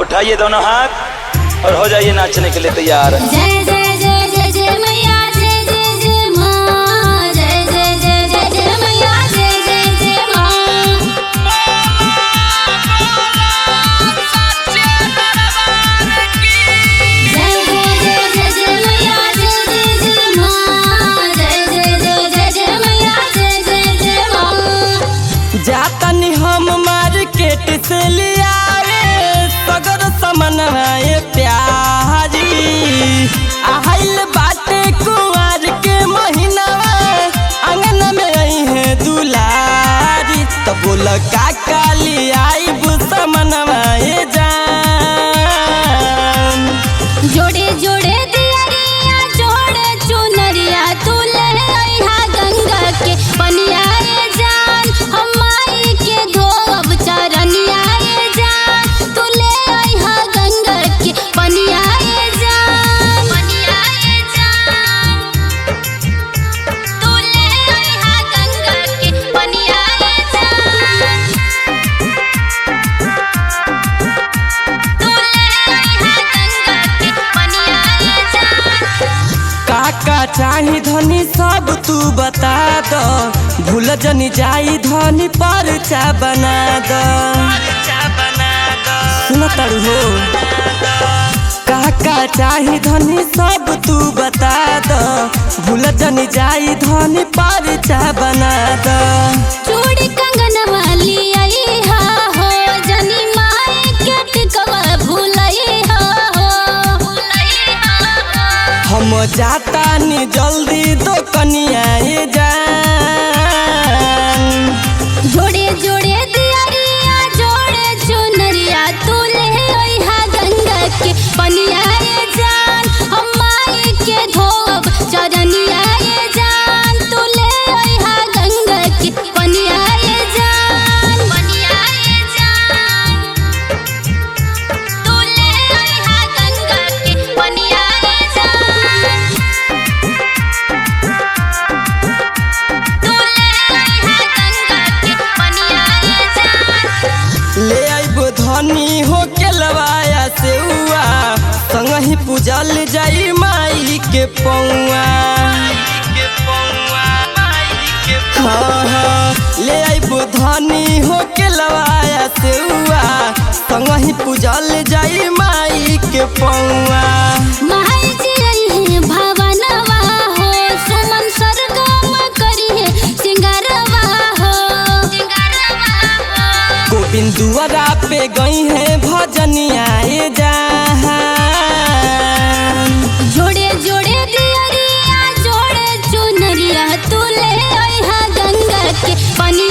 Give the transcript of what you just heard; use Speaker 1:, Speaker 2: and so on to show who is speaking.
Speaker 1: उठाइए दोनों हाथ और हो जाइए नाचने के लिए तैयार।
Speaker 2: जय जय जय जय जय मैया, जय जय जय माँ, जय जय जय जय जय मैया, जय जय जय माँ। जय जय जय जय जय मैया, जय जय जय माँ, जय जय जय जय जय मैया, जय जय जय माँ।
Speaker 3: जातनी हम मार्केट से लियावे सगर समनवाए प्यारी आइल बाटे कुंवर के महीनावा अंगन में आई है दुलारी तो बोल काका लियाइब समनवाए जान।
Speaker 2: जोड़े जोड़े दियरिया जोड़े चुनरिया तू ले आइहा गंगा के पनिया रे जान, हम माई के धोब चरनिया रे जान, तू ले आइहा गंगा के पनिया रे जान, पनिया रे जान, तू ले आइहा गंगा के पनिया रे जान, तू ले आइहा गंगा के पनिया रे जान।
Speaker 3: काका चाही धनी सब तू बता द भूल जनी जाई धनी परचा बना द सुन तारू हो। काका चाही धनी सब तू बता द भूल जनी जाई धनी परचा बना द।
Speaker 2: चूड़ी कंगन वाली आई हा हो जनी माए के टिकवा भूलई हा हो, भूलई हा हो।
Speaker 3: हम जाता नी जल्दी दो कनिया जान।
Speaker 2: जोड़े जोड़े दियरिया जोड़े चुनरिया तू ले आइहा गंगा के पनिया रे जान, हम माई के धोब चरनिया रे जान, तू ले आइहा गंगा के पनिया रे जान, पनिया रे जान, तू ले आइहा गंगा के पनिया रे जान, तू ले आइहा गंगा के पनिया रे जान।
Speaker 3: ले आइब धनी हो के लवाया से हुआ संग ही पूजल जाई माई के पौआ। हाँ हाँ ले आइब धनी हो के लवाया से हुआ संग ही पूजल जाई माई के पौआ।
Speaker 2: माई जी रही भवनवा हो सुमन सरगम करिए सिंगारवा हो, सिंगारवा हो।
Speaker 3: गोविंद दुआरा पे गई है भजनिया जहां।
Speaker 2: जोड़े जोड़े दियरिया जोड़े चुनरिया तू ले आइहा गंगा के पनिया